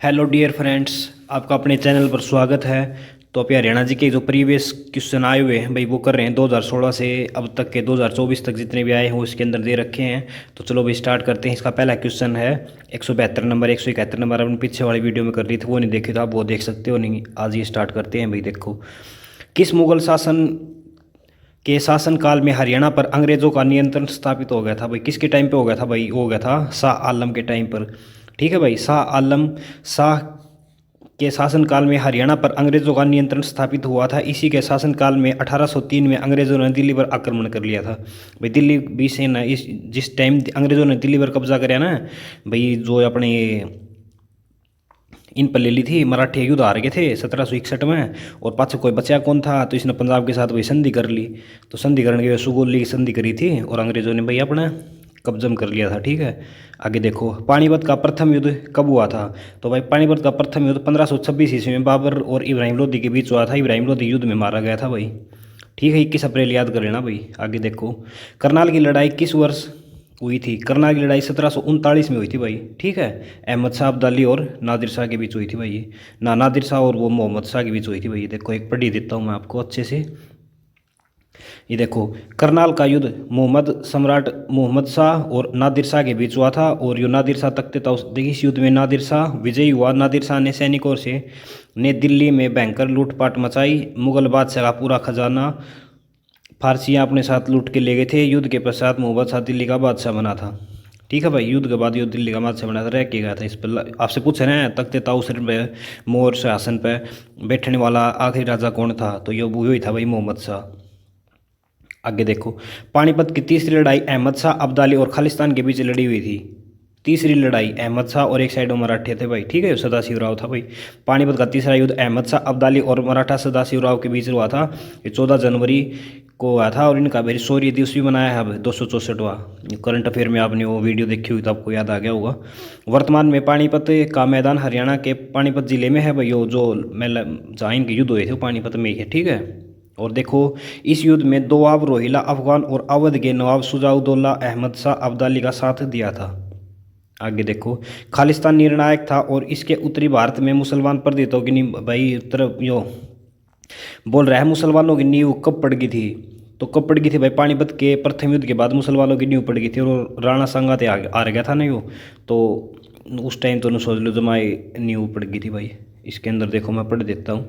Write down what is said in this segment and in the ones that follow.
Hello dear friends, आपका अपने channel पर स्वागत है। तो अभी हरियाणा जी के जो प्रीवियस क्वेश्चन आए हुए हैं भाई वो कर रहे हैं 2016 से अब तक के 2024 तक जितने भी आए हैं वो इसके अंदर दे रखे हैं। तो चलो भाई स्टार्ट करते हैं। इसका पहला क्वेश्चन है 172 नंबर 171 नंबर। अपने पीछे वाली वीडियो में कर रही थी, वो नहीं देखे तो आप वो देख सकते हो। नहीं, आज ये स्टार्ट करते हैं भाई। देखो, किस मुगल शासन के शासनकाल में हरियाणा पर अंग्रेजों का नियंत्रण स्थापित हो गया था भाई? किसके टाइम पे हो गया था भाई? हो गया था शाह आलम के टाइम पर। ठीक है भाई, शाह आलम शाह के शासनकाल में हरियाणा पर अंग्रेजों का नियंत्रण स्थापित हुआ था। इसी के शासनकाल में 1803 में अंग्रेजों ने दिल्ली पर आक्रमण कर लिया था भाई। दिल्ली भी से ना, इस जिस टाइम अंग्रेजों ने दिल्ली पर कब्जा कराया ना भाई, जो अपने इन पर ले ली थी, मराठी युद्ध हार गए थे 1761 में, और पाछे कोई बचा कौन था, तो इसने पंजाब के साथ भाई संधि कर ली। तो संधि करने के सुगोली की संधि करी थी और अंग्रेजों ने भाई अपना कब्जम कर लिया था। ठीक है, आगे देखो, पानीपत का प्रथम युद्ध कब हुआ था? तो भाई पानीपत का प्रथम युद्ध 1526 ईस्वी में बाबर और इब्राहिम लोधी के बीच हुआ था। इब्राहिम लोधी युद्ध में मारा गया था भाई। ठीक है, 21 अप्रैल याद कर लेना भाई। आगे देखो, करनाल की लड़ाई किस वर्ष हुई थी? करनाल की लड़ाई 1739 में हुई थी भाई। ठीक है, अहमद शाह अब्दाली और नादिर शाह के बीच हुई थी भाई ये। नादिर शाह और वो मोहम्मद शाह के बीच हुई थी भाई। ये देखो, एक पढ़ी देता हूँ मैं आपको अच्छे से। ये देखो, करनाल का युद्ध मोहम्मद सम्राट मोहम्मद शाह और नादिर शाह के बीच हुआ था, और यो नादिर शाह तख्ते देखिए, इस युद्ध में नादिर शाह विजयी हुआ। नादिर शाह ने सैनिकों से ने दिल्ली में भयंकर लूटपाट मचाई। मुगल बादशाह का पूरा खजाना फारसियाँ अपने साथ लूट के ले गए थे। युद्ध के पश्चात मोहम्मद शाह दिल्ली का बादशाह बना था। ठीक है भाई, युद्ध के बाद यो दिल्ली का बादशाह बना था, रह के गया था। इस पर आपसे पूछे ना, तख्ते ताउसर पे मोर सिंहासन पे बैठने वाला आखिरी राजा कौन था? तो यो वही था भाई, मोहम्मद शाह। आगे देखो, पानीपत की तीसरी लड़ाई अहमद शाह अब्दाली और खालिस्तान के बीच लड़ी हुई थी। तीसरी लड़ाई अहमद शाह और एक साइड में मराठे थे भाई। ठीक है, सदाशिव राव था भाई। पानीपत का तीसरा युद्ध अहमद शाह अब्दाली और मराठा सदाशिव राव के बीच हुआ था। ये 14 जनवरी को हुआ था, और इनका भाई शौर्य दिवस भी मनाया है अब 264वां। करंट अफेयर में आपने वो वीडियो देखी हुई तो आपको याद आ गया होगा। वर्तमान में पानीपत का मैदान हरियाणा के पानीपत जिले में है भाई। वो जो जहाँ इनके युद्ध हुए थे वो पानीपत में ही है। ठीक है, और देखो, इस युद्ध में दोवाब रोहिला अफगान और अवध के नवाब शुजाउद्दौला अहमद शाह अब्दाली का साथ दिया था। आगे देखो, खालिस्तान निर्णायक था और इसके उत्तरी भारत में मुसलमान प्रदेशों की नींव भाई तरफ यो बोल रहा है, मुसलमानों की नींव कब पड़ गई थी? तो कब पड़ गई थी भाई? पानीपत के प्रथम युद्ध के बाद मुसलमानों की नींव पड़ गई थी, और राणा संगा थे आ गया था ना यो। तो उस टाइम तो सोच लो जमाए नींव पड़ गई थी भाई। इसके अंदर देखो, मैं पढ़ देता हूँ।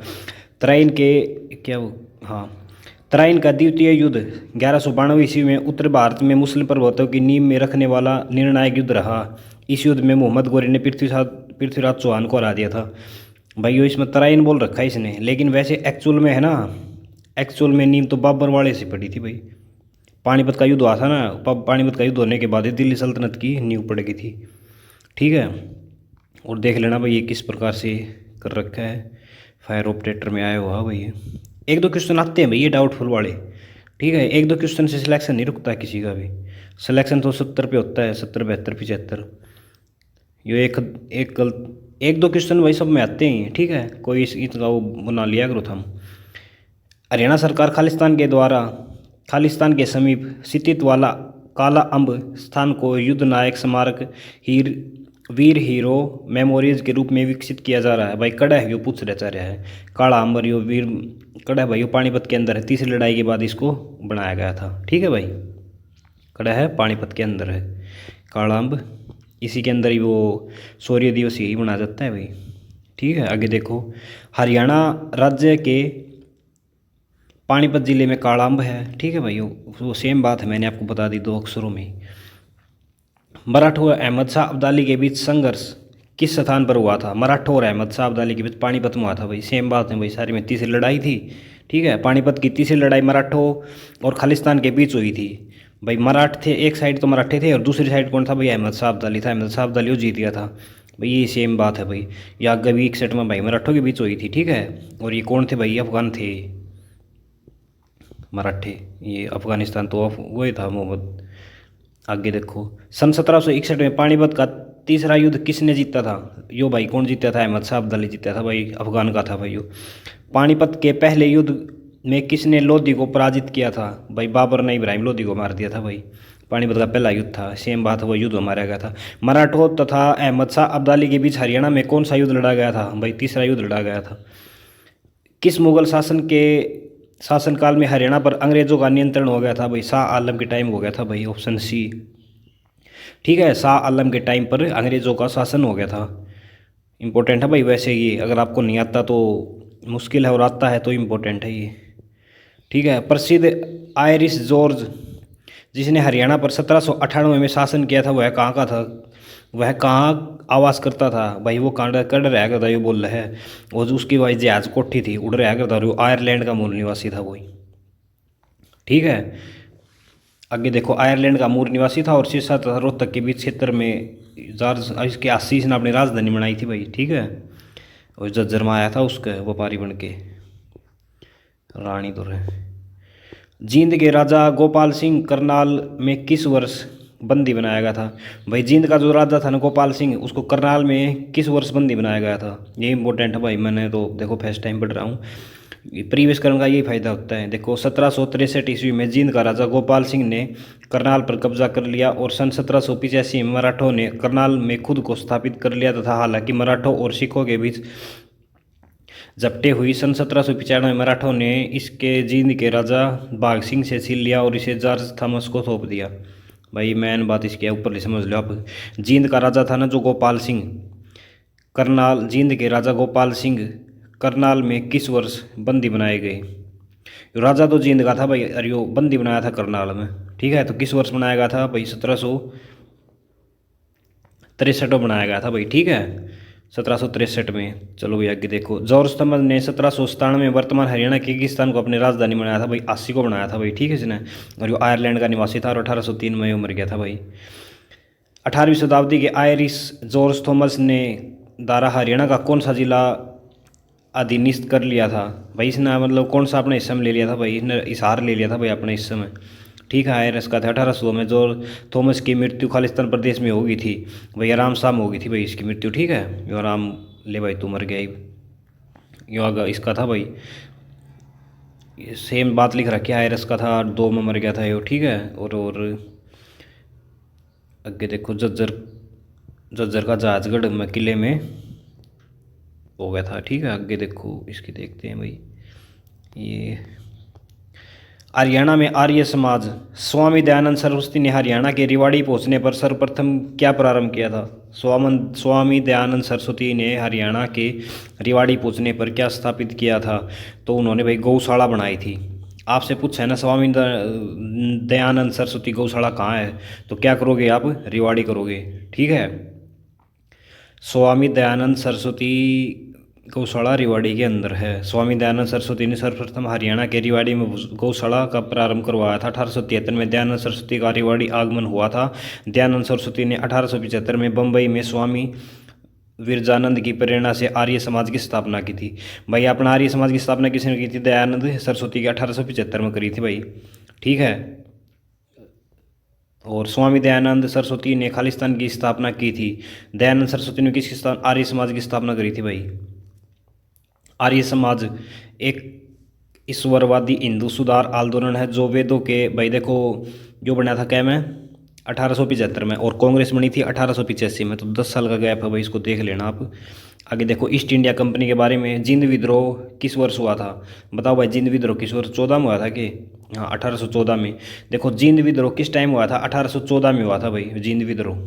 तराइन के क्या हाँ, तराइन का द्वितीय युद्ध 1192 ईस्वी में उत्तर भारत में मुस्लिम प्रभुत्व की नींव में रखने वाला निर्णायक युद्ध रहा। इस युद्ध में मोहम्मद गौरी ने पृथ्वीराज चौहान को हरा दिया था भाई। यो इसमें तराइन बोल रखा है इसने, लेकिन वैसे एक्चुअल में है ना, एक्चुअल में नींव तो बाबर वाले से पड़ी थी भाई। पानीपत का युद्ध हुआ था ना, पानीपत का युद्ध होने के बाद ही दिल्ली सल्तनत की नींव पड़ गई थी। ठीक है, और देख लेना भाई ये किस प्रकार से कर रखा है। फायर ऑपरेटर में आया हुआ भाई। एक दो क्वेश्चन आते हैं भाई ये डाउटफुल वाले। ठीक है, एक दो क्वेश्चन से सिलेक्शन नहीं रुकता है किसी का भी। सिलेक्शन तो 70 पे होता है, 70 72 75। ये एक दो क्वेश्चन भाई सब में आते हैं। ठीक है, कोई इतना वो बना लिया करो थम। हरियाणा सरकार खालिस्तान के समीप स्थित वाला काला अम्ब स्थान को युद्ध नायक स्मारक हीर वीर हीरो मेमोरियज के रूप में विकसित किया जा रहा है भाई। कड़ा है, यो पूछ रहा चाह रहा है। काला अंबर यो वीर कड़ा है भाई, यो पानीपत के अंदर है। तीसरी लड़ाई के बाद इसको बनाया गया था। ठीक है भाई, कड़ा है पानीपत के अंदर है काला अम्ब। इसी के अंदर ही वो शौर्य दिवस यही मनाया जाता है भाई। ठीक है, आगे देखो, हरियाणा राज्य के पानीपत जिले में काला अम्ब है। ठीक है भाई, वो सेम बात है, मैंने आपको बता दी 2 अक्षरों में ही। मराठों और अहमद शाह अब्दाली के बीच संघर्ष किस स्थान पर हुआ था? मराठों और अहमद शाह अब्दाली के बीच पानीपत में हुआ था भाई। सेम बात है भाई, सारी में तीसरी लड़ाई थी। ठीक है, पानीपत की तीसरी लड़ाई मराठों और खालिस्तान के बीच हुई थी भाई। मराठ थे एक साइड, तो मराठे थे, और दूसरी साइड कौन था भाई? अहमद शाह अब्दाली था। अहमद शाह अब्दाली वो जीत गया था भाई। ये सेम बात है भाई। या गवी 61 में भाई मराठों के बीच हुई थी। ठीक है, और ये कौन थे भाई? अफगान थे मराठे। ये अफगानिस्तान तो वही था मोहम्मद। आगे देखो, सन 1761 में पानीपत का तीसरा युद्ध किसने जीता था? यो भाई कौन जीता था? अहमद शाह अब्दाली जीता था भाई, अफगान का था भाई यो। पानीपत के पहले युद्ध में किसने लोधी को पराजित किया था? भाई बाबर ने इब्राहिम लोधी को मार दिया था भाई। पानीपत का पहला युद्ध था, सेम बात वो युद्ध मारा गया था। मराठों तथा अहमद शाह अब्दाली के बीच हरियाणा में कौन सा युद्ध लड़ा गया था? भाई तीसरा युद्ध लड़ा गया था। किस मुगल शासन के शासनकाल में हरियाणा पर अंग्रेजों का नियंत्रण हो गया था? भाई शाह आलम के टाइम हो गया था भाई, ऑप्शन सी। ठीक है, शाह आलम के टाइम पर अंग्रेजों का शासन हो गया था। इम्पोर्टेंट है भाई, वैसे ये अगर आपको नहीं आता तो मुश्किल है, और आता है तो इम्पोर्टेंट है ये। ठीक है, प्रसिद्ध आयरिश जॉर्ज जिसने हरियाणा पर 1798 में शासन किया था, वह कहाँ का था? वह कहाँ आवास करता था? भाई वो कांड कर रहा करता, ये बोल रहा है। और जो उसकी भाई जहाज कोठी थी, उड़ रहा करता, और वो आयरलैंड का मूल निवासी था वही। ठीक है, आगे देखो, आयरलैंड का मूल निवासी था और सिरसा तथा रोहतक के बीच क्षेत्र में जॉर्ज इसके आशीष ने अपनी राजधानी बनाई थी भाई। ठीक है, और जज्जर में आया था उसका व्यापारी बन के, रानी तो रहे। जींद के राजा गोपाल सिंह करनाल में किस वर्ष बंदी बनाया गया था? भाई जींद का जो राजा था ना गोपाल सिंह, उसको करनाल में किस वर्ष बंदी बनाया गया था? ये इंपॉर्टेंट है भाई, मैंने तो देखो फर्स्ट टाइम पढ़ रहा हूँ। प्रीवियस करने का यही फायदा होता है। देखो 1763 ईस्वी में जींद का राजा गोपाल सिंह ने करनाल पर कब्जा कर लिया और सन 1785 में मराठों ने करनाल में खुद को स्थापित कर लिया तथा हालांकि मराठों और सिखों के बीच जपटे हुई सन 1795 में मराठों ने इसके जींद के राजा बाघ सिंह से छीन लिया और इसे जॉर्ज थॉमस को सौंप दिया। भाई मैन बात इसकी ऊपर ले समझ लो आप। जींद का राजा था ना जो गोपाल सिंह, करनाल जींद के राजा गोपाल सिंह करनाल में किस वर्ष बंदी बनाए गए? राजा तो जींद का था भाई, अरे यो बंदी बनाया था करनाल में। ठीक है, तो किस वर्ष बनाया गया था भाई? 1763 में बनाया गया था भाई। ठीक है, 1763 में। चलो भाई आगे देखो, जॉर्ज थॉमस ने 1797 में वर्तमान हरियाणा किर्गिस्तान को अपनी राजधानी बनाया था भाई, 80 को बनाया था भाई। ठीक है इसने, और वो आयरलैंड का निवासी था और 1803 में मर गया था भाई। 18वीं शताब्दी के आयरिश जॉर्ज थॉमस ने दारा हरियाणा का कौन सा जिला अधीनस्थ कर लिया था? भाई इसने मतलब कौन सा अपने हिस्से में ले लिया था भाई? इसने हिसार ले लिया था भाई अपने हिस्से में। ठीक है, आयरस का था 1800 में। जो थॉमस की मृत्यु खालिस्तान प्रदेश में हो गई थी भाई, आराम शाम हो गई थी भाई इसकी मृत्यु। ठीक है, यो आराम ले भाई, तू मर गया ही। यो आगा इसका था भाई, सेम बात लिख रखी है, आयरस का था 2 में मर गया था यो। ठीक है, और आगे देखो, जज्जर का जहाजगढ़ में किले में हो गया था। ठीक है, आगे देखो इसकी देखते हैं भाई। ये हरियाणा में आर्य समाज, स्वामी दयानंद सरस्वती ने हरियाणा के रेवाड़ी पहुंचने पर सर्वप्रथम क्या प्रारंभ किया था? स्वामी दयानंद सरस्वती ने हरियाणा के रेवाड़ी पहुंचने पर क्या स्थापित किया था? तो उन्होंने भाई गौशाला बनाई थी। आपसे पूछा है ना स्वामी दयानंद सरस्वती गौशाला कहाँ है, तो क्या करोगे आप? रेवाड़ी करोगे। ठीक है, स्वामी दयानंद सरस्वती गौशाला रेवाड़ी के अंदर है। स्वामी दयानंद सरस्वती ने सर्वप्रथम हरियाणा के रेवाड़ी में गौशाला का प्रारंभ करवाया था। 1873 में दयानंद सरस्वती का रेवाड़ी आगमन हुआ था। दयानंद सरस्वती ने 1875 में बम्बई में स्वामी विरजानंद की प्रेरणा से आर्य समाज की स्थापना की थी। भाई अपना आर्य समाज की स्थापना किसने की थी? दयानंद सरस्वती की 1875 में करी थी भाई। ठीक है, और स्वामी दयानंद सरस्वती ने खालिस्तान की स्थापना की थी। दयानंद सरस्वती ने किसकी स्थापना? आर्य समाज की स्थापना करी थी भाई। आर्य समाज एक ईश्वरवादी हिंदू सुधार आंदोलन है जो वेदों के, भाई देखो जो बना था क्या में 1875 में, और कांग्रेस बनी थी 1885 में, तो 10 साल का गैप है भाई, इसको देख लेना आप। आगे देखो, ईस्ट इंडिया कंपनी के बारे में, जींद विद्रोह किस वर्ष हुआ था? बताओ भाई, जींद विद्रोह किस वर्ष? 14 में हुआ था कि? हाँ 1814 में। देखो जींद विद्रोह किस टाइम हुआ था? 1814 में हुआ था भाई जींद विद्रोह।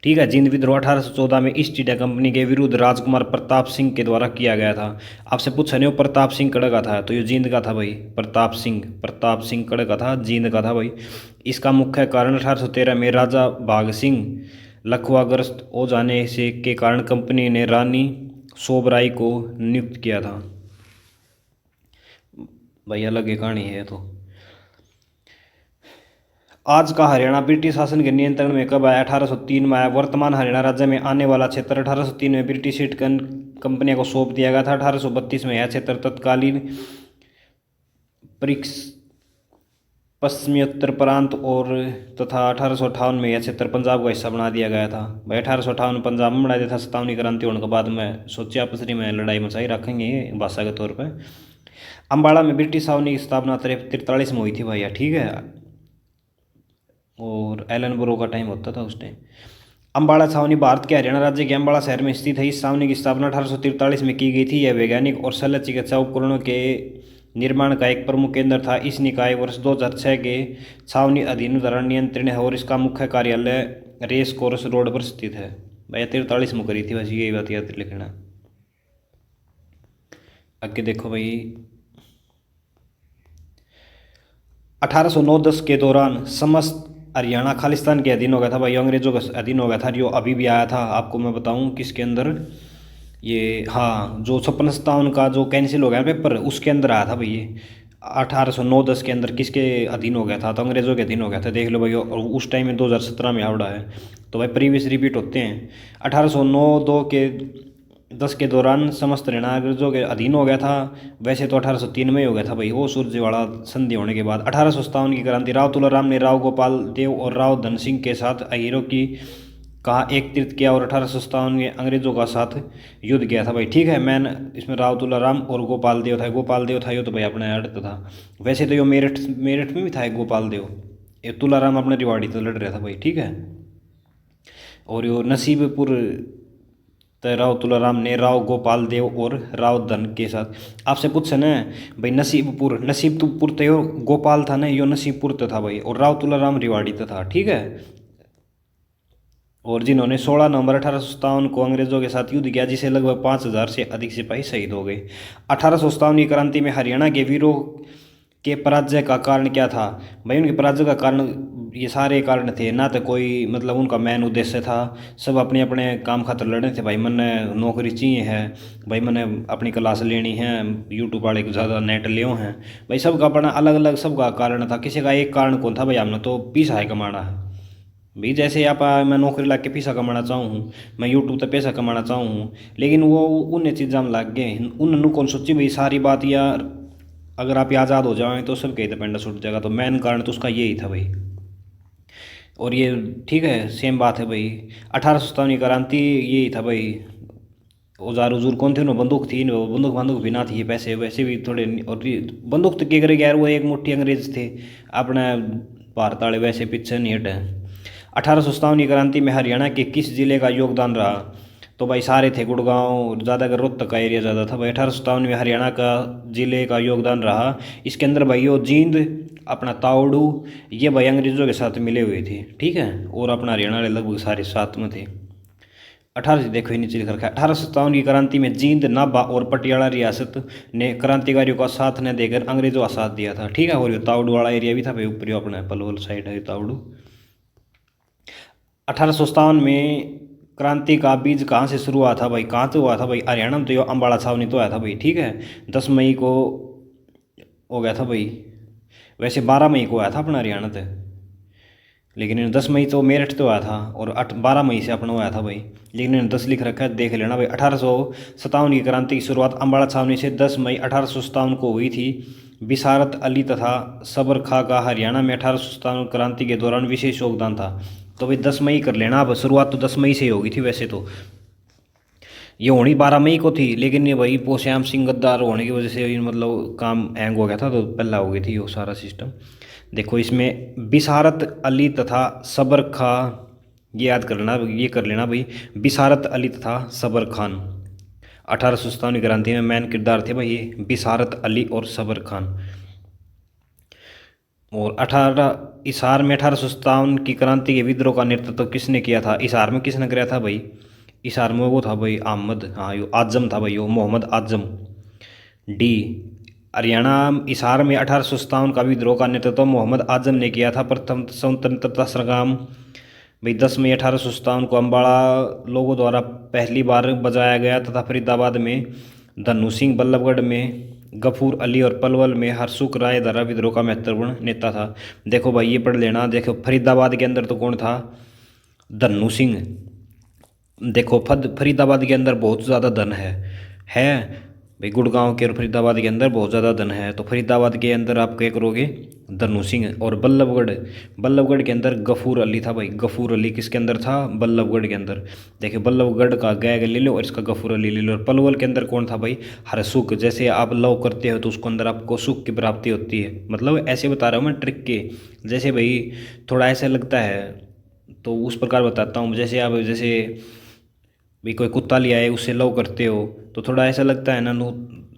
ठीक है, जींद विद्रोह 1814 में ईस्ट इंडिया कंपनी के विरुद्ध राजकुमार प्रताप सिंह के द्वारा किया गया था। आपसे पूछा नहीं, प्रताप सिंह कड़े का था, तो ये जींद का था भाई। प्रताप सिंह कड़े का था, जींद का था भाई। इसका मुख्य कारण 1813 में राजा भाग सिंह लखवाग्रस्त हो जाने से के कारण कंपनी ने रानी सोबराई को नियुक्त किया था। भाई अलग एक कहानी है। तो आज का हरियाणा ब्रिटिश शासन के नियंत्रण में कब आया? 1803 में आया। वर्तमान हरियाणा राज्य में आने वाला क्षेत्र 1803 में ब्रिटिश ईस्ट कंपनियों को सौंप दिया गया था। 1832 में यह क्षेत्र तत्कालीन पश्चिमोत्तर प्रांत और तथा 1858 में यह क्षेत्र पंजाब का हिस्सा बना दिया गया था। भाई 1858 में पंजाब में बना दिया था। 57वीं क्रांति होने के बाद में सोचिए आपस में लड़ाई मचाई रखेंगे भाषा के तौर पर। अम्बाड़ा में ब्रिटिश छावनी की स्थापना 43 में हुई थी भैया, ठीक है। और एलन ब्रो का टाइम होता था उस टाइम। अम्बाड़ा छावनी भारत के हरियाणा राज्य के अम्बाड़ा शहर में स्थित है। इस छावनी की स्थापना 1843 में की गई थी। यह वैज्ञानिक और शल्य चिकित्सा उपकरणों के निर्माण का एक प्रमुख केंद्र था। इस निकाय वर्ष 2006 के छावनी अधीन द्वारा नियंत्रण है और इसका मुख्य कार्यालय रेस कोर्स रोड पर स्थित है। भैया 43 में करी थी, बस यही बात याद लिखना। आगे देखो भाई, 1809-10 के दौरान समस्त हरियाणा खालिस्तान के अधीन हो गया था भाई, अंग्रेजों का अधीन हो गया था। जो अभी भी आया था आपको मैं बताऊं किसके अंदर, ये हाँ जो 56-57 का जो कैंसिल हो गया पेपर, उसके अंदर आया था भाई ये। 1809-10 के अंदर किसके अधीन हो गया था, तो अंग्रेजों के अधीन हो गया था, देख लो भाई। और उस टाइम में 2017 में आवड़ा है, तो भाई प्रीवियस रिपीट होते हैं। 1809-10 के दौरान समस्त हरियाणा अंग्रेजों के अधीन हो गया था। वैसे तो 1803 में ही हो गया था भाई, वो सूरजवाड़ा संधि होने के बाद। 1857 की क्रांति, राव तुलाराम ने राव गोपाल देव और राव धन सिंह के साथ अहीरों की कहा एकत्रित किया और 1857 में अंग्रेजों का साथ युद्ध किया था भाई, ठीक है। मैन इसमें राव तुलाराम और गोपाल देव था। गोपाल देव था यो तो भाई अपने अड़ता था। वैसे तो यो मेरठ मेरठ में भी था एक गोपाल देव, ये तुलाराम अपने रिवाड़ी तो लड़ रहा था भाई, ठीक है। और यो नसीबपुर तो राव तुलाराम ने राव गोपाल देव और राव धन के साथ। आपसे पूछे ना भाई, नसीबपुर तो यो गोपाल था ना, यो नसीबपुर तो था भाई, और राव तुलाराम रिवाड़ी तो था, ठीक है। और जिन्होंने 16 नवंबर 1857 को अंग्रेजों के साथ युद्ध किया, जिसे लगभग 5000 से अधिक सिपाही शहीद हो गए। 1857 की क्रांति में हरियाणा के वीरों के पराजय का कारण क्या था भाई? उनके पराजय का कारण ये सारे कारण थे ना, तो कोई मतलब उनका मेन उद्देश्य था, सब अपने अपने काम खातर लड़े थे भाई। मैंने नौकरी चाहिए है भाई, मैंने अपनी क्लास लेनी है, यूट्यूब वाले को ज़्यादा नेट ले हैं भाई, सबका अपना अलग अलग सबका कारण था। किसी का एक कारण कौन था भाई? हमने तो पैसा है कमाना है भाई। जैसे आप मैं नौकरी ला के पैसा कमाना चाहूँ, मैं यूट्यूब तक पैसा कमाना चाहूँ, लेकिन वो उन चीज़ों में लग गए। उन्होंने कौन सोची भाई सारी बात, यार अगर आप आज़ाद हो जाएँ तो सब कहीं डिपेंड छूट जाएगा। तो मेन कारण तो उसका यही था भाई। और ये ठीक है, सेम बात है भाई। 1857 की क्रांति यही था भाई। औजार उजूर कौन थे? उन्होंने बंदूक थी, बंदूक बंदूक भी ना थी, पैसे वैसे भी थोड़े। और बंदूक तो क्या करेगा यार, वो एक मुट्ठी अंग्रेज थे अपने भारत वाले, वैसे पीछे नहीं हटे। 1857 की क्रांति में हरियाणा के किस जिले का योगदान रहा? तो भाई सारे थे, गुड़गांव ज़्यादातर रोहतक का एरिया ज़्यादा था भाई। 1857 में हरियाणा का जिले का योगदान रहा। इसके अंदर भाई वो जींद, अपना तावड़ू, ये भाई अंग्रेजों के साथ मिले हुए थे, ठीक है। और अपना हरियाणा वाले लगभग सारे साथ में थे। 18 देखो ही नीचे लिख रखा है। 1857 की क्रांति में जींद, नाभा और पटियाला रियासत ने क्रांतिकारियों का साथ न देकर अंग्रेजों का साथ दिया था, ठीक है। और ये तावड़ू वाला एरिया भी था भाई, ऊपर अपना पलवल साइड है तावड़ू। 1857 में क्रांति का बीज कहाँ से शुरू हुआ था भाई? कहाँ से हुआ था भाई? हरियाणा में तो ये अम्बाड़ा छावनी तो आया था भाई, ठीक है। 10 मई को हो गया था भाई। वैसे 12 मई को आया था अपना हरियाणा से, लेकिन इन्हें 10 मई तो मेरठ तो आया था, और 12 मई से अपना आया था भाई, लेकिन इन्हें 10 लिख रखा है, देख लेना भाई। 1857 की क्रांति की शुरुआत अम्बाड़ा छावनी से 10 मई 1857 को हुई थी। बिसारत अली तथा सबर खां का हरियाणा में 1857 क्रांति के दौरान विशेष योगदान था। तो भाई 10 मई कर लेना, अब शुरुआत तो 10 मई से ही होगी थी वैसे तो। ये होनी 12 मई को थी, लेकिन ये भाई श्याम सिंह गद्दार होने की वजह से मतलब काम हैंग हो गया था, तो पहला हो गई थी वो सारा सिस्टम। देखो इसमें बिसारत अली तथा सबर खां, ये याद कर लेना, ये कर लेना भाई, बिसारत अली तथा सबर खान। 1857 की क्रांति में मेन किरदार थे भाई ये बिसारत अली और सबर खान। और 18 इसार में 1857 की क्रांति के विद्रोह का नेतृत्व किसने किया था? इसार में किसने कराया था भाई? इसार में वो था भाई अहमद, हाँ यो आजम था भाई, वो मोहम्मद आजम। डी, हरियाणा इसार में 1857 का विद्रोह का नेतृत्व मोहम्मद आजम ने किया था। प्रथम स्वतंत्रता संग्राम भाई 10 मई 1857 को अम्बाड़ा लोगों द्वारा पहली बार बजाया गया तथा फरीदाबाद में धन्नू सिंह, बल्लभगढ़ में गफूर अली और पलवल में हरसुख राय द्वारा विद्रोह का महत्वपूर्ण नेता था। देखो भाई ये पढ़ लेना। देखो फरीदाबाद के अंदर तो कौन था? धन्नू सिंह। देखो फरीदाबाद के अंदर बहुत ज़्यादा धन है भाई, गुड़गांव के और फरीदाबाद के अंदर बहुत ज़्यादा धन है। तो फरीदाबाद के अंदर आप क्या करोगे? धनु सिंह। और बल्लभगढ़, बल्लभगढ़ के अंदर गफूर अली था भाई। गफूर अली किसके अंदर था? बल्लभगढ़ के अंदर। देखिए बल्लभगढ़ का गैग ले लो और इसका गफूर अली ले लो। और पलवल के अंदर कौन था भाई? हरसुख। जैसे आप लव करते हो तो उसके अंदर आपको सुख की प्राप्ति होती है, मतलब ऐसे बता रहा हूँ मैं ट्रिक के। जैसे भाई थोड़ा ऐसा लगता है तो उस प्रकार बताता हूँ। जैसे आप जैसे भी कोई कुत्ता लिया है उससे लव करते हो तो थोड़ा ऐसा लगता है ना,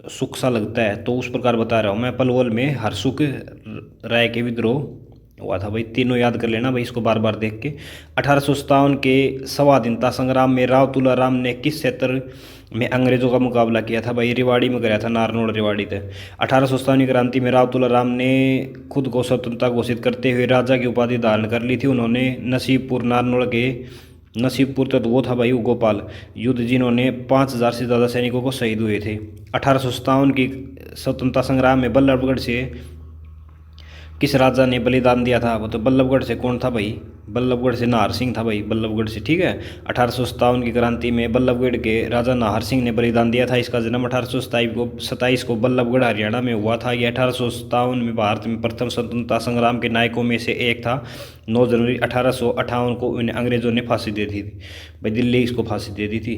सुख सा लगता है, तो उस प्रकार बता रहा हूँ मैं। पलवल में हरसुख राय के विद्रोह हुआ था भाई। तीनों याद कर लेना भाई इसको बार बार देख के। 1857 के स्वाधीनता संग्राम में राव तुलाराम ने किस क्षेत्र में अंग्रेजों का मुकाबला किया था भाई? रेवाड़ी में कराया था, नारनौल रेवाड़ी थे। 1857 क्रांति में राव तुलाराम ने खुद को स्वतंत्रता घोषित करते हुए राजा की उपाधि धारण कर ली थी। उन्होंने नसीबपुर नारनौल के, नसीबपुर तक वो था भाई गोपाल युद्ध, जिन्होंने 5,000 से ज़्यादा सैनिकों को शहीद हुए थे। 1857 की स्वतंत्रता संग्राम में बल्लभगढ़ से किस राजा ने बलिदान दिया था? वो तो बल्लभगढ़ से कौन था भाई? बल्लभगढ़ से नाहर सिंह था भाई, बल्लभगढ़ से, ठीक है। 1857 की क्रांति में बल्लभगढ़ के राजा नाहर सिंह ने बलिदान दिया था। इसका जन्म 1827 को बल्लभगढ़ हरियाणा में हुआ था। यह 1857 में भारत में प्रथम स्वतंत्रता संग्राम के नायकों में से एक था। 9 जनवरी 1858 को उन्हें अंग्रेजों ने फांसी दे दी थी भाई, दिल्ली इसको फांसी दे दी थी।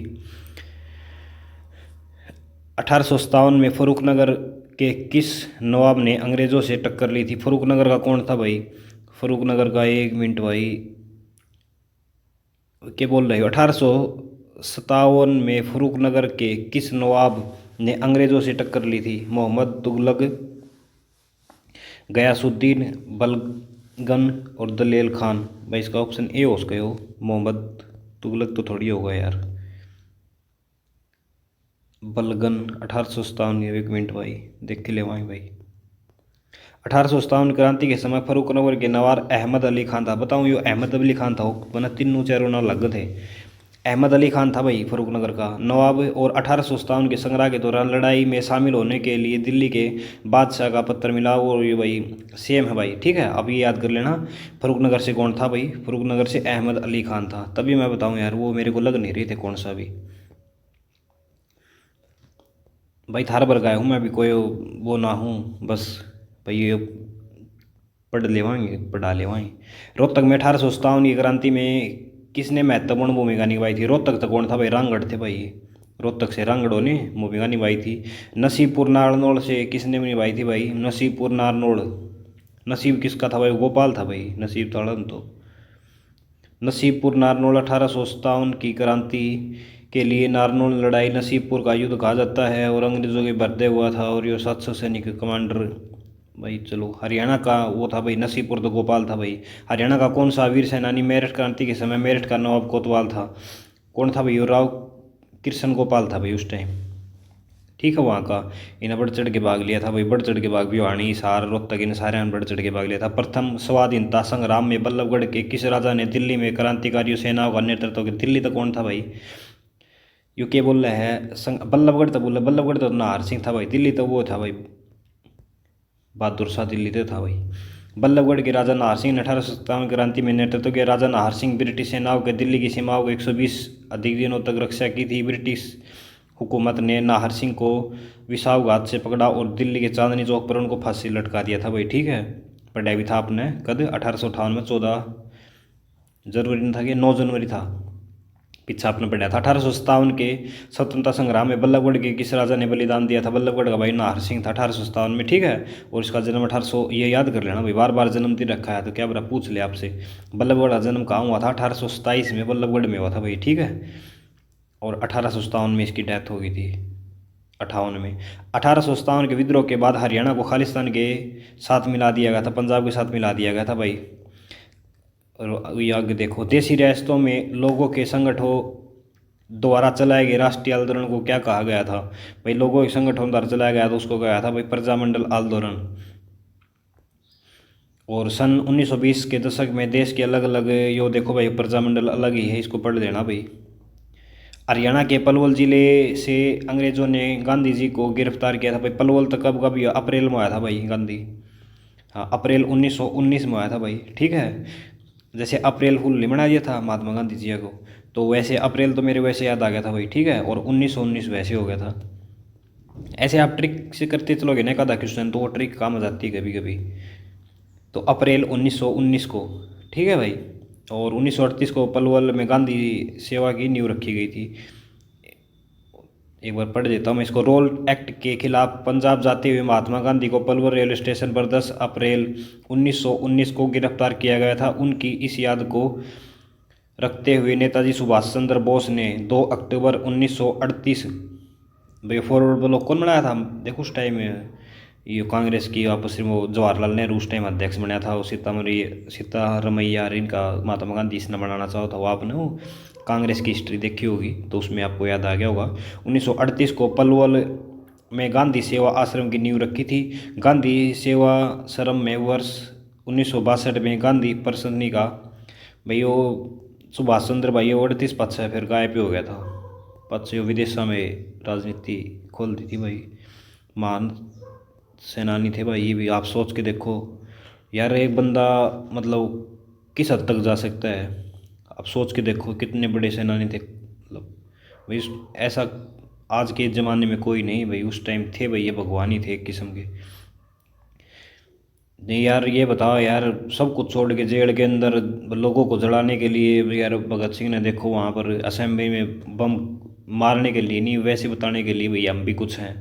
1857 में फरुखनगर के किस नवाब ने अंग्रेजों से टक्कर ली थी? फरुखनगर का कौन था भाई? फरुखनगर का, एक मिनट भाई, क्या बोल रहे हो? 1857 में फरुखनगर के किस नवाब ने अंग्रेजों से टक्कर ली थी? मोहम्मद तुगलक, गयासुद्दीन, बलगन और दलेल खान। भाई इसका ऑप्शन ए हो सकते हो। मोहम्मद तुगलक तो थोड़ी होगा यार। बलगन 1857, एक मिनट भाई देख के ले भाई। 1857 क्रांति के समय फरुखनगर के नवाब अहमद अली खान था। बताऊँ यो अहमद अली खान था, वरना तीनों चारों ना लग थे। अहमद अली खान था भाई फरुखनगर का नवाब। और 1857 के संग्राम के दौरान लड़ाई में शामिल होने के लिए दिल्ली के बादशाह का पत्र मिला, और ये भाई सेम है भाई, ठीक है। अब ये याद कर लेना फरुखनगर से कौन था भाई? फरुखनगर से अहमद अली खान था। तभी मैं बताऊँ यार, वो मेरे को लग नहीं रही थे कौन सा भी। भाई थार भर गया हूँ मैं भी, कोई वो ना हूँ बस भाई, ये पढ़ लेवाएंगे, पढ़ा लेवाएंगे। रोहतक में 1857 की क्रांति में किसने महत्वपूर्ण भूमिका निभाई थी? रोहतक तक कौन था भाई? रांगड़ थे भाई, रोहतक से रांगड़ों ने भूमिका निभाई थी। नसीबपुर नारनौल से किसने निभाई थी भाई? नसीबपुर नारनौल, नसीब किसका था भाई? गोपाल था भाई, नसीब था तो। नसीबपुर नारनौल 1857 की क्रांति के लिए नारनौल लड़ाई नसीबपुर का युद्ध कहा जाता है और अंग्रेजों के बदले हुआ था। और ये 700 सैनिक कमांडर भाई। चलो हरियाणा का वो था भाई नसीबपुर, तो गोपाल था भाई। हरियाणा का कौन सा वीर सेनानी मेरठ क्रांति के समय मेरठ का नवाब कोतवाल था? कौन था भाई? राव कृष्ण गोपाल था भाई उस टाइम, ठीक है। वहाँ का इन्हें बढ़ चढ़ के भाग लिया था भाई, बढ़ चढ़ के भाग, भिवानी, हिसार, रोहतक, इन सारे बढ़ चढ़ के भाग लिया था। प्रथम स्वाधीनता संग्राम में बल्लभगढ़ के किस राजा ने दिल्ली में क्रांतिकारी सेनाओं का नेतृत्व किया? दिल्ली तो कौन था भाई? यू के बोल रहे हैं बल्लभगढ़ तो बोला, बल्लभगढ़ तो नाहर सिंह था भाई। दिल्ली तो वो था भाई बहादुर शाह, दिल्ली तो था भाई। बल्लभगढ़ के राजा नाहर सिंह ने 1857 क्रांति में नेतृत्व किया। राजा नाहर सिंह ब्रिटिश सेनाओं के दिल्ली की सीमाओं को 120 अधिक दिनों तक रक्षा की थी। ब्रिटिश हुकूमत ने नाहर सिंह को विशाखघात से पकड़ा और दिल्ली के चांदनी चौक पर उनको फांसी लटका दिया था भाई, ठीक है। पढ़ाई भी था आपने कद 1858 में, 14 जनवरी में था कि 9 जनवरी था, पीछा आपने पढ़ा था। 1857 के स्वतंत्रता संग्राम में बल्लभगढ़ के किस राजा ने बलिदान दिया था? बल्लभगढ़ का भाई नाहर सिंह था 1857 में, ठीक है। और इसका जन्म 1800, ये याद कर लेना भाई, बार बार जन्मदिन रखा है तो क्या बड़ा पूछ ले आपसे। बल्लभगढ़ का जन्म कहाँ हुआ था? 1827 में बल्लभगढ़ में हुआ था भाई, ठीक है। और 1857 में इसकी डेथ हो गई थी, 58 में। 1857 के विद्रोह के बाद हरियाणा को खालिस्तान के साथ मिला दिया गया था, पंजाब के साथ मिला दिया गया था भाई। और आगे देखो, देशी रियासतों में लोगों के संगठनों द्वारा चलाए गए राष्ट्रीय आंदोलन को क्या कहा गया था भाई? लोगों के संगठन द्वारा चलाया गया था उसको कहा था भाई प्रजामंडल आंदोलन। और सन 1920 के दशक में देश के अलग अलग, यो देखो भाई प्रजामंडल अलग ही है, इसको पढ़ लेना भाई। हरियाणा के पलवल जिले से अंग्रेजों ने गांधी जी को गिरफ्तार किया था भाई। पलवल तक कब कब? अप्रैल में आया था भाई गांधी, हाँ अप्रैल 1919 में आया था भाई, ठीक है। जैसे अप्रैल फूल नहीं मना दिया था महात्मा गांधी जी को, तो वैसे अप्रैल तो मेरे वैसे याद आ गया था भाई, ठीक है। और 1919 वैसे हो गया था। ऐसे आप ट्रिक से करते चलोगे ना, एक आधा क्वेश्चन तो वो ट्रिक काम आ जाती है कभी कभी। तो अप्रैल 1919 को, ठीक है भाई। और 1938 को पलवल में गांधी सेवा की नींव रखी गई थी। एक बार पढ़ देता हूँ मैं इसको। रोल एक्ट के खिलाफ पंजाब जाते हुए महात्मा गांधी को पलवल रेलवे स्टेशन पर 10 अप्रैल 1919 को गिरफ्तार किया गया था। उनकी इस याद को रखते हुए नेताजी सुभाष चंद्र बोस ने 2 अक्टूबर 1938, भाई फॉरवर्ड ब्लॉक कौन बनाया था देखो उस टाइम में, ये कांग्रेस की आपस में, वो जवाहरलाल नेहरू उस टाइम अध्यक्ष बनाया था। वो सीतारमैया इनका महात्मा गांधी इसने बनाना चाहा था। वो आपने वो कांग्रेस की हिस्ट्री देखी होगी तो उसमें आपको याद आ गया होगा। 1938 को पलवल में गांधी सेवा आश्रम की नींव रखी थी। गांधी सेवा आश्रम में वर्ष 1962 में गांधी प्रसन्नी का, भाई वो सुभाष चंद्र भाई वो 38 पद से फिर गायब हो गया था। पद से विदेशों में राजनीति खोल दी थी भाई। महान सेनानी थे भाई ये भी। आप सोच के देखो यार, एक बंदा मतलब किस हद तक जा सकता है। आप सोच के देखो कितने बड़े सेनानी थे मतलब भाई। ऐसा आज के ज़माने में कोई नहीं भाई, उस टाइम थे भाई, ये भगवान ही थे एक किस्म के। नहीं यार ये बताओ यार, सब कुछ छोड़ के जेल के अंदर लोगों को जलाने के लिए यार, भगत सिंह ने देखो वहाँ पर असेंबली में बम मारने के लिए नहीं, वैसे बताने के लिए भाई हम भी कुछ हैं।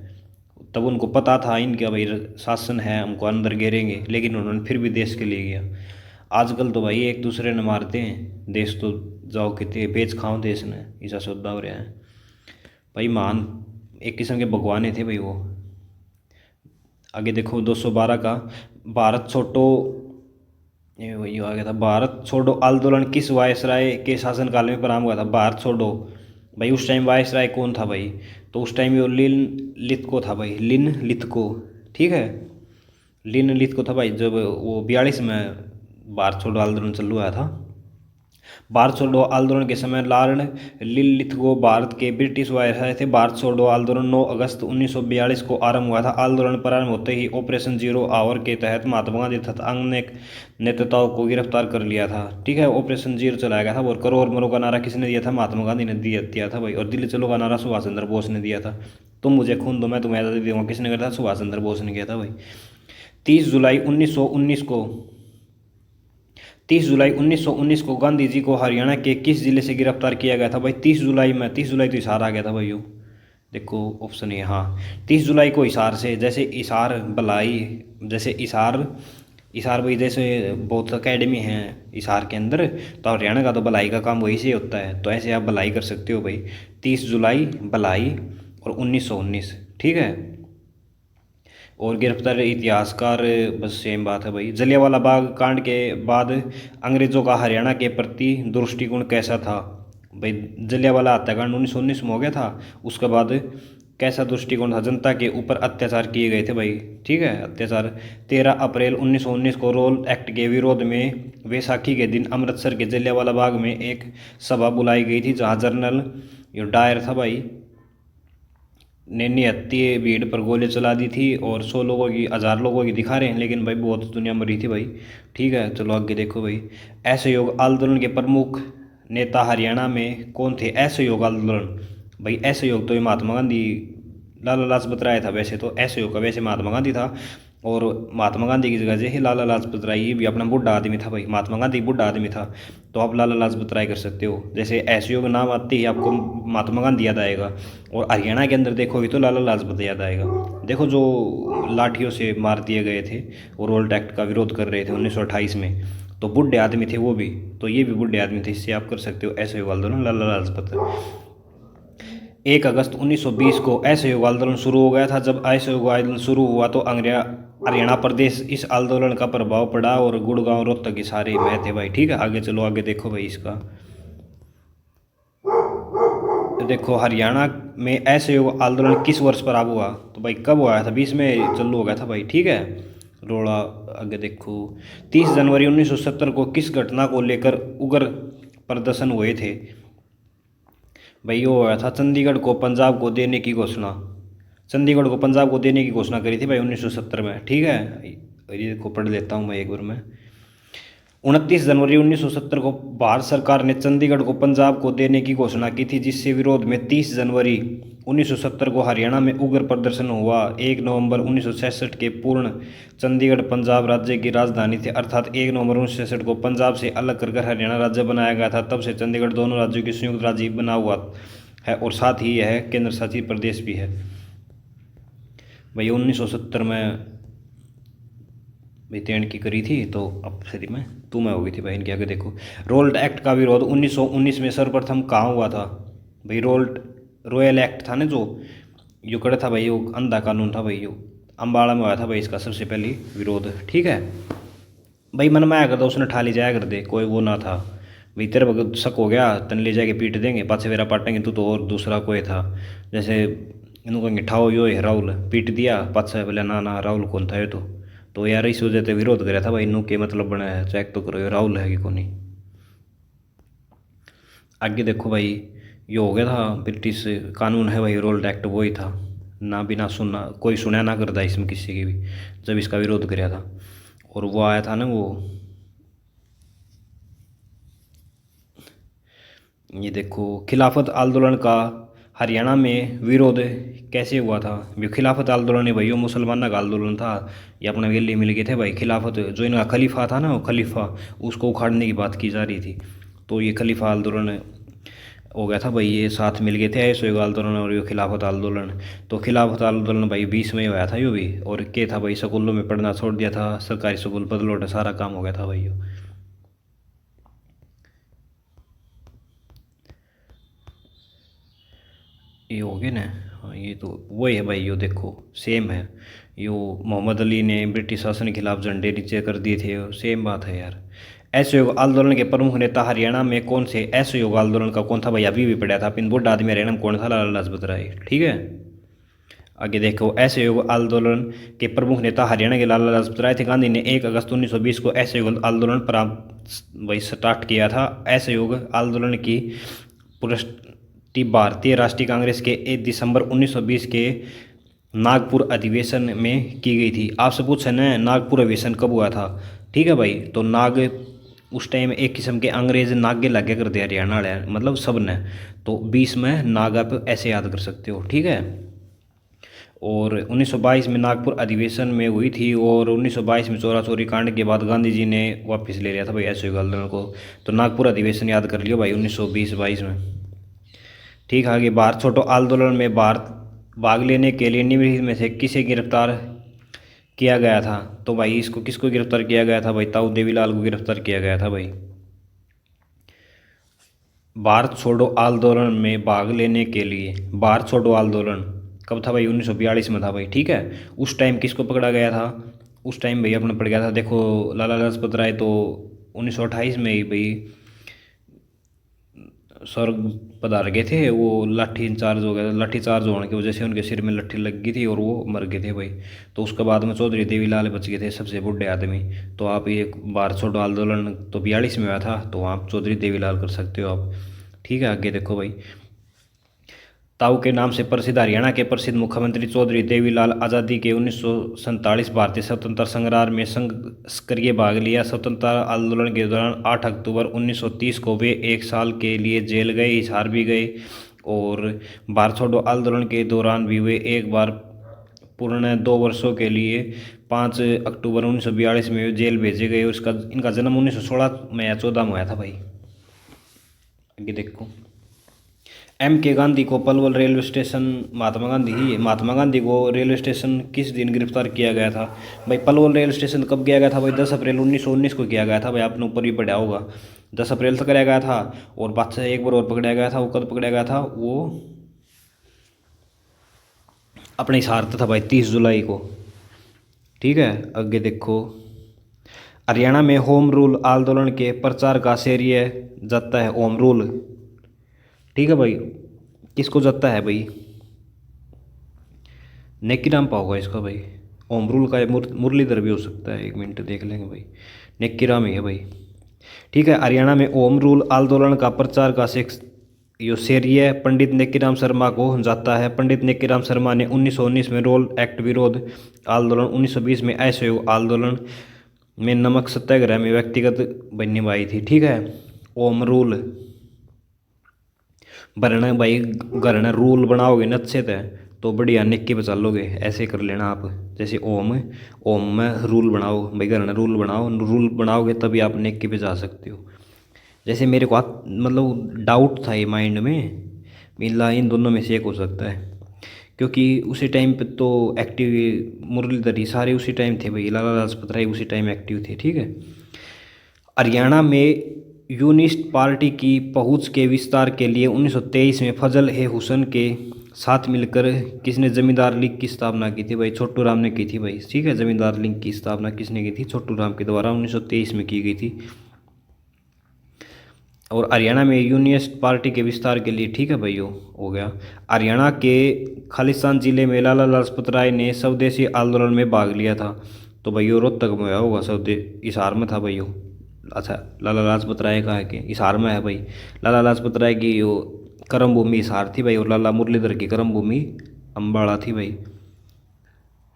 तब उनको पता था इनका भाई शासन है, हमको अंदर घेरेंगे, लेकिन उन्होंने फिर भी देश के लिए किया। आजकल तो भाई एक दूसरे ने मारते हैं, देश तो जाओ कितने बेच खाओ देश ने, ऐसा सौदा हो रहा है भाई। महान एक किस्म के भगवान ही थे भाई वो। आगे देखो 212 का, भारत छोड़ो, ये वही आ गया था। भारत छोड़ो आंदोलन किस वायसराय के शासनकाल में प्रारंभ हुआ था? भारत छोड़ो भाई, उस टाइम वायसराय कौन था भाई? तो उस टाइम वो लिन लिथको था भाई, लिन लिथको, ठीक है। लिन लिथको था भाई जब वो 42 में भारत छोड़ो आंदोलन चालू हुआ था। भारत छोड़ो आंदोलन के समय लॉर्ड लिनलिथगो भारत के ब्रिटिश वायसराय थे। भारत छोड़ो आंदोलन 9 अगस्त 1942 को आरंभ हुआ था। आंदोलन प्रारंभ होते ही ऑपरेशन जीरो आवर के तहत महात्मा गांधी तथा अन्य नेताओं को गिरफ्तार कर लिया था, ठीक है। ऑपरेशन जीरो चलाया गया था। और करो और मरो का नारा किसने दिया था? महात्मा गांधी ने दिया था भाई। और दिल्ली चलो का नारा सुभाष चंद्र बोस ने दिया था। तुम मुझे खून दो मैं तुम्हें आज़ादी दूंगा, किसने किया था? सुभाष चंद्र बोस ने किया था भाई। 30 जुलाई 1919 को 30 जुलाई 1919 को गांधी जी को हरियाणा के किस जिले से गिरफ्तार किया गया था भाई? 30 जुलाई में, 30 जुलाई तो हिसार आ गया था भाई। यो देखो ऑप्शन है हाँ, 30 जुलाई को हिसार से, जैसे हिसार बलाई, जैसे हिसार हिसार भाई जैसे बहुत अकेडमी हैं हिसार के अंदर, तो हरियाणा का तो भलाई का काम वही से होता है, तो ऐसे आप भलाई कर सकते हो भाई। 30 जुलाई भलाई और 1919, ठीक है। और गिरफ्तार इतिहासकार बस सेम बात है भाई। जलियांवाला बाग कांड के बाद अंग्रेजों का हरियाणा के प्रति दृष्टिकोण कैसा था भाई? जलियांवाला हत्याकांड 1919 में हो गया था, उसके बाद कैसा दृष्टिकोण था? जनता के ऊपर अत्याचार किए गए थे भाई, ठीक है, अत्याचार। 13 अप्रैल 1919 को रोल एक्ट के विरोध में वैसाखी के दिन अमृतसर के जलियांवाला बाग में एक सभा बुलाई गई थी, जहाँ जनरल डायर था भाई ने निहत्ती भीड़ पर गोली चला दी थी। और 100 लोगों की, 1000 लोगों की दिखा रहे हैं, लेकिन भाई बहुत दुनिया मरी थी भाई, ठीक है। चलो आगे देखो भाई। असहयोग आंदोलन के प्रमुख नेता हरियाणा में कौन थे? असहयोग आंदोलन भाई, असहयोग तो ये महात्मा गांधी, लाला लाजपत राय था वैसे तो। असहयोग का वैसे महात्मा गांधी था, और महात्मा गांधी की जगह से लाला लाजपत राय, ये भी अपना बूढ़ा आदमी था भाई। महात्मा गांधी बूढ़ा आदमी था, तो आप लाला लाजपत राय कर सकते हो। जैसे असहयोग नाम आते ही आपको महात्मा गांधी याद आएगा, और हरियाणा के अंदर देखोगे तो लाला लाजपत याद आएगा। देखो जो लाठियों से मार दिए गए थे और रोल्ट एक्ट का विरोध कर रहे थे 1928 में, तो बूढ़े आदमी थे वो भी, तो ये भी बूढ़े आदमी थे। इससे आप कर सकते हो असहयोग आंदोलन, लाला लाजपत। 1 अगस्त 1920 को असहयोग आंदोलन शुरू हो गया था। जब असहयोग आंदोलन शुरू हुआ तो हरियाणा प्रदेश इस आंदोलन का प्रभाव पड़ा, और गुड़गांव रोहतक के सारे में थे भाई, ठीक है। आगे चलो, आगे देखो भाई इसका। तो देखो हरियाणा में असहयोग आंदोलन किस वर्ष प्रारंभ हुआ? तो भाई कब हुआ था? 20 में चालू हो गया था भाई, ठीक है। रोड़ा आगे देखो। 30 जनवरी 1970 को किस घटना को लेकर उग्र प्रदर्शन हुए थे भाई? ये हुआ था चंडीगढ़ को पंजाब को देने की घोषणा। चंडीगढ़ को पंजाब को देने की घोषणा करी थी भाई 1970 में, ठीक है। ये को पढ़ लेता हूँ मैं एक बार में। 29 जनवरी 1970 को भारत सरकार ने चंडीगढ़ को पंजाब को देने की घोषणा की थी, जिससे विरोध में 30 जनवरी 1970 को हरियाणा में उग्र प्रदर्शन हुआ। 1 नवंबर 1966 के पूर्ण चंडीगढ़ पंजाब राज्य की राजधानी थी, अर्थात 1 नवंबर 1966 को पंजाब से अलग कर हरियाणा राज्य बनाया गया था। तब से चंडीगढ़ दोनों राज्यों की संयुक्त राज्य बना हुआ है और साथ ही यह केंद्र शासित प्रदेश भी है। भाई 1970 में भाई तेण की करी थी, तो अब सदी में तू में हो गई थी भाई इनके आगे देखो। रोल्ड एक्ट का विरोध 1919 में सर्वप्रथम कहाँ हुआ था भाई? रॉयल एक्ट था ना जो करे था भाई, वो अंधा कानून था भाई, जो अम्बाड़ा में हुआ था भाई इसका सबसे पहले विरोध। ठीक है भाई, मन में आया करता उसने ठा ले जाया कर दे, कोई वो ना था भाई। तेरे बगल शक हो गया तन ले जाके पीट देंगे, पाछे वेरा पाटेंगे तू तो और दूसरा कोई था। जैसे इनको कहेंगे ठाओ यो है राहुल, पीट दिया पाछे बोले ना ना राहुल कौन था ये तो यार इस वजह से विरोध कराया था भाई। इनू के मतलब बनाया चेक तो करो ये राहुल है कि कौन नहीं। आगे देखो भाई, ये हो गया था ब्रिटिश कानून है भाई, रोल्ड एक्ट वही था ना, बिना सुनना कोई सुना ना करता इसमें किसी की भी, जब इसका विरोध कराया था। और वो आया था ना वो, ये देखो खिलाफत आंदोलन का हरियाणा में विरोध कैसे हुआ था? जो खिलाफत आंदोलन है भाई वो मुसलमानों का आंदोलन था, ये अपना वेली मिल गए थे भाई। खिलाफत जो इनका खलीफा था ना, वो खलीफा उसको उखाड़ने की बात की जा रही थी, तो ये खलीफा आंदोलन हो गया था भाई। ये साथ मिल गए थे असहयोग आंदोलन और ये खिलाफत आंदोलन। तो खिलाफत आंदोलन भाई 20 में होया था यो भी, और क्या था भाई स्कूलों में पढ़ना छोड़ दिया था, सरकारी स्कूल बदलोट सारा काम हो गया था भाई। ये हो गया ना, हाँ ये तो वही है भाई, यो देखो सेम है। यो मोहम्मद अली ने ब्रिटिश शासन के खिलाफ झंडे नीचे कर दिए थे, सेम बात है यार। असहयोग आंदोलन के प्रमुख नेता हरियाणा में कौन से? असहयोग आंदोलन का कौन था भाई? अभी भी पढ़ा था पिन बुढ़ा आदमी हरियाणा में कौन था? लाला लाजपत राय। ठीक है आगे देखो, असहयोग आंदोलन के प्रमुख नेता हरियाणा के लाला लाजपत राय थे। गांधी ने 1 अगस्त 1920 को असहयोग आंदोलन वही स्टार्ट किया था। असहयोग आंदोलन की पुष्टि भारतीय राष्ट्रीय कांग्रेस के 1 दिसंबर 1920 के नागपुर अधिवेशन में की गई थी। आपसे पूछे ना नागपुर अधिवेशन कब हुआ था? ठीक है भाई, तो उस टाइम एक किस्म के अंग्रेज नागे लागे कर दिया हरियाणा वाले, मतलब सब ने। तो 20 में नाग आप ऐसे याद कर सकते हो। ठीक है, और 1922 में नागपुर अधिवेशन में हुई थी, और 1922 में चोरा चोरी कांड के बाद गांधी जी ने वापस ले लिया था भाई असहयोग आंदोलन को। तो नागपुर अधिवेशन याद कर लियो भाई 1920-22 में। ठीक है, आगे भारत छोड़ो आंदोलन में भाग लेने के लिए निम्नलिखित में से किसे गिरफ्तार किया गया था? तो भाई इसको किसको गिरफ्तार किया गया था भाई? ताऊ देवीलाल को गिरफ्तार किया गया था भाई। भारत छोड़ो आंदोलन में भाग लेने के लिए, भारत छोड़ो आंदोलन कब था भाई? 1942 में था भाई। ठीक है, उस टाइम किसको पकड़ा गया था? उस टाइम भाई अपने पड़ गया था, देखो लाला लाजपत राय तो 1928 में ही भाई स्वर्ग पधार गए थे। वो लाठी इंचार्ज हो गया था, लाठी चार्ज होने की वजह से उनके सिर में लट्ठी लग गई थी और वो मर गए थे भाई। तो उसके बाद में चौधरी देवीलाल बच गए थे, सबसे बूढ़े आदमी। तो आप ये भारत छोड़ो आंदोलन तो 42 में हुआ था, तो आप चौधरी देवीलाल कर सकते हो आप। ठीक है, आगे देखो भाई, ताऊ के नाम से प्रसिद्ध हरियाणा के प्रसिद्ध मुख्यमंत्री चौधरी देवीलाल आज़ादी के 1947 भारतीय स्वतंत्रता संग्राम में सक्रिय भाग लिया। स्वतंत्रता आंदोलन के दौरान 8 अक्टूबर 1930 को वे 1 साल के लिए जेल गए, हिसार भी गए, और भारत छोड़ो आंदोलन के दौरान भी वे एक बार पूर्ण 2 वर्षों के लिए 5 अक्टूबर 1942 में जेल भेजे गए। उसका इनका जन्म 1916 में या 14 में हुआ था भाई। आगे देखो, के गांधी को पलवल रेलवे स्टेशन, महात्मा गांधी को रेलवे स्टेशन किस दिन गिरफ्तार किया गया था भाई? पलवल रेलवे स्टेशन कब किया गया था भाई? 10 अप्रैल 1919 को किया गया था भाई, आपने ऊपर भी पढ़ा होगा। 10 अप्रैल तक कराया गया था, और बाद से एक बार और पकड़ा गया था। वो कब पकड़ा गया था? वो अपने हिसार था भाई 30 जुलाई को। ठीक है, आगे देखो, हरियाणा में होम रूल आंदोलन के प्रचार का श्रेय जाता है होम रूल। ठीक है भाई, किसको जाता है भाई? नेक्कीराम पा होगा इसका भाई। ओम रूल का मुरलीधर भी हो सकता है, 1 मिनट देख लेंगे भाई। नेक्कीराम ही है भाई। ठीक है, हरियाणा में ओम रूल आंदोलन का प्रचार का यो श्रेय पंडित नेक्कीराम शर्मा को जाता है। पंडित नेक्कीराम शर्मा ने 1919 में रोल एक्ट विरोध आंदोलन, 1920 में असहयोग आंदोलन में नमक सत्याग्रह में व्यक्तिगत निभाई थी। ठीक है, ओम रूल वरना भाई घर ने रूल बनाओगे न अच्छे से तो बढ़िया निक्की पे चलोगे। ऐसे कर लेना आप, जैसे ओम ओम में रूल बनाओ भाई, घर ने रूल बनाओ, रूल बनाओगे तभी आप निक्की पे जा सकते हो। जैसे मेरे को मतलब डाउट था ये माइंड में, मिला इन दोनों में से एक हो सकता है, क्योंकि उसी टाइम पे तो एक्टिव मुरलीधर ही सारे उसी टाइम थे भाई, लाला लाजपत राय उसी टाइम एक्टिव थे, ठीक है। हरियाणा में यूनिस्ट पार्टी की पहुंच के विस्तार के लिए 1923 में फजल ए हुसैन के साथ मिलकर किसने जमींदार लीग की स्थापना की थी भाई? छोटू राम ने की थी भाई, ठीक है। जमींदार लीग की स्थापना किसने की थी? छोटू राम के द्वारा 1923 में की गई थी। और हरियाणा में यूनिस्ट पार्टी के विस्तार के लिए, ठीक है भाई, हो गया। हरियाणा के खालिस्तान जिले में लाला लाजपत राय ने स्वदेशी आंदोलन में भाग लिया था, तो भाई रोहतक में होगा, हिसार में था भाई। अच्छा, लाला लाजपत राय का है कि हिसार में है भाई। लाला लाजपत राय की कर्म भूमि हिसार थी भाई, और लाला मुरलीधर की कर्म भूमि अम्बाड़ा थी भाई,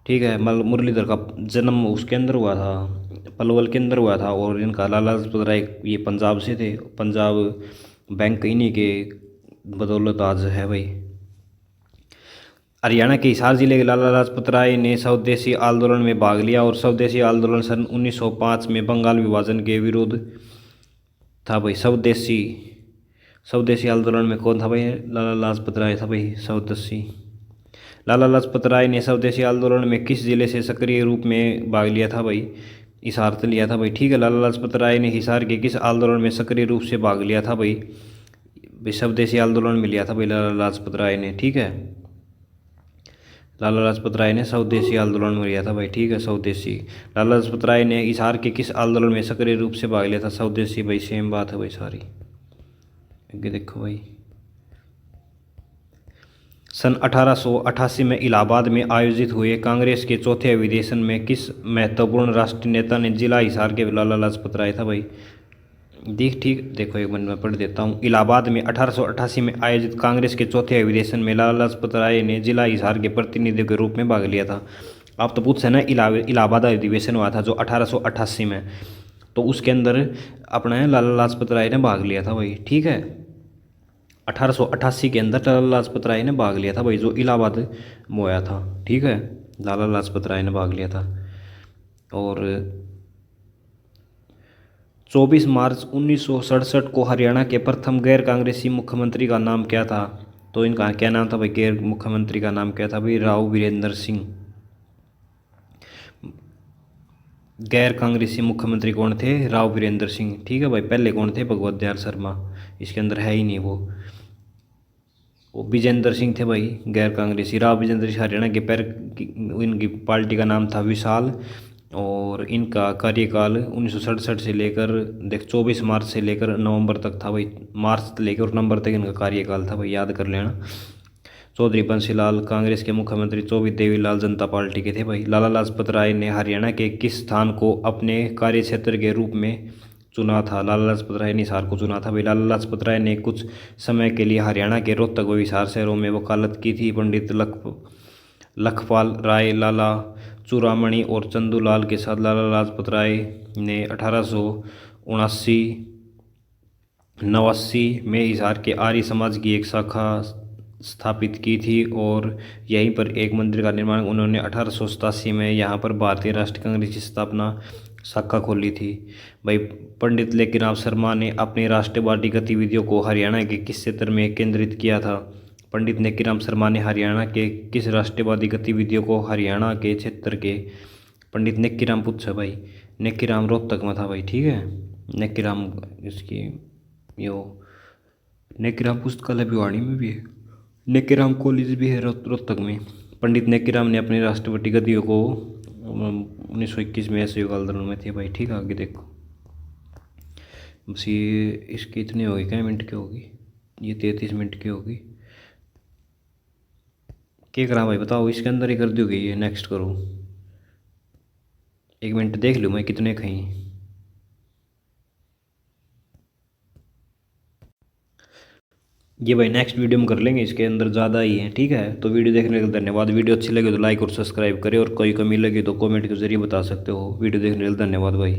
ठीक है। मुरलीधर का जन्म उसके अंदर हुआ था, पलवल के अंदर हुआ था, और इनका लाला लाजपत राय ये पंजाब से थे। पंजाब बैंक इन्हीं के बदौलत आज है भाई। हरियाणा के हिसार जिले के लाला लाजपत राय ने स्वदेशी आंदोलन में भाग लिया, और स्वदेशी आंदोलन सन 1905 में बंगाल विभाजन के विरोध था भाई। स्वदेशी स्वदेशी आंदोलन में कौन था भाई? लाला लाजपत राय था भाई स्वदेशी। लाला लाजपत राय ने स्वदेशी आंदोलन में किस जिले से सक्रिय रूप में भाग लिया था भाई? हिसार से लिया था भाई, ठीक है। लाला लाजपत राय ने हिसार के किस आंदोलन में सक्रिय रूप से भाग लिया था भाई? स्वदेशी आंदोलन में लिया था भाई लाला लाजपत राय ने, ठीक है। लाला लाजपत राय ने स्वदेशी आंदोलन में लिया था भाई, ठीक है, स्वदेशी। लाला लाजपत राय ने हिसार के किस आंदोलन में सक्रिय रूप से भाग लिया था? स्वदेशी भाई, सेम बात है भाई सारी। आगे देखो भाई, सन 1888 में इलाहाबाद में आयोजित हुए कांग्रेस के चौथे अधिवेशन में किस महत्वपूर्ण राष्ट्रीय नेता ने जिला हिसार के लाला लाजपत राय था भाई? ठीक देखो, एक मिनट में पढ़ देता हूँ। इलाहाबाद में 1888 में आयोजित कांग्रेस के चौथे अधिवेशन में लाला लाजपत राय ने जिला हिसार के प्रतिनिधि के रूप में भाग लिया था। आप तो पूछ से ना, इलाहाबाद अधिवेशन हुआ था जो 1888 में, तो उसके अंदर अपना लाला लाजपत राय ने भाग लिया था भाई, ठीक है। 1888 के अंदर लाला लाजपत राय ने भाग लिया था भाई, जो इलाहाबाद में हुआ था, ठीक है। लाला लाजपत राय ने भाग लिया था। और 24 मार्च 1967 को हरियाणा के प्रथम गैर कांग्रेसी मुख्यमंत्री का नाम क्या था? तो इनका क्या नाम था भाई? गैर मुख्यमंत्री का नाम क्या था भाई? राव वीरेंद्र सिंह। गैर कांग्रेसी मुख्यमंत्री कौन थे? राव वीरेंद्र सिंह, ठीक है भाई। पहले कौन थे? भगवत दयाल शर्मा, इसके अंदर है ही नहीं वो विजेंद्र सिंह थे भाई गैर कांग्रेसी। राव विजेंद्र सिंह हरियाणा के इनकी पार्टी का नाम था विशाल, और इनका कार्यकाल 1967 से लेकर 24 मार्च से लेकर नवंबर तक था भाई। मार्च से लेकर नवंबर तक इनका कार्यकाल था भाई, याद कर लेना। चौधरी बंसीलाल कांग्रेस के मुख्यमंत्री, चौधरी देवीलाल जनता पार्टी के थे भाई। लाला लाजपत राय ने हरियाणा के किस स्थान को अपने कार्य क्षेत्र के रूप में चुना था? लाला लाजपत राय ने हिसार को चुना था भाई। लाला लाजपत राय ने कुछ समय के लिए हरियाणा के रोहतक व हिसार शहरों में वकालत की थी। पंडित लखपाल राय, लाला चूड़ामणि और चंदूलाल के साथ लाला लाजपत राय ने 1879 में हिसार के आर्य समाज की एक शाखा स्थापित की थी, और यहीं पर एक मंदिर का निर्माण उन्होंने 1887 में यहाँ पर भारतीय राष्ट्रीय कांग्रेस की स्थापना शाखा खोली थी भाई। पंडित लेकीराम शर्मा ने अपनी राष्ट्रवादी गतिविधियों को हरियाणा के किस क्षेत्र में केंद्रित किया था? पंडित नेकीराम शर्मा ने हरियाणा के किस राष्ट्रवादी गतिविधियों को हरियाणा के क्षेत्र के? पंडित नेकीराम पूछा भाई, नेकीराम रोहतक में था भाई, ठीक है। नेकीराम इसकी यो नेकीराम पुस्तकालय भिवाड़ी में भी है, नेकीराम कॉलेज भी है रोहतक में। पंडित नेकीराम ने अपनी राष्ट्रवादी गतियों को 1921 में ऐसे आंदोलन में थे भाई, ठीक है। आगे देखो, बस ये इसकी इतनी होगी, क्या मिनट की होगी? ये 33 मिनट की होगी। क्या करा भाई बताओ? इसके अंदर ही कर दोगे ये? नेक्स्ट करो, 1 मिनट देख लूँ मैं कितने कहीं। ये भाई नेक्स्ट वीडियो में कर लेंगे, इसके अंदर ज़्यादा ही है, ठीक है। तो वीडियो देखने के लिए धन्यवाद। वीडियो अच्छी लगे तो लाइक और सब्सक्राइब करें, और कोई कमी लगी तो कमेंट के जरिए बता सकते हो। वीडियो देखने के लिए धन्यवाद भाई।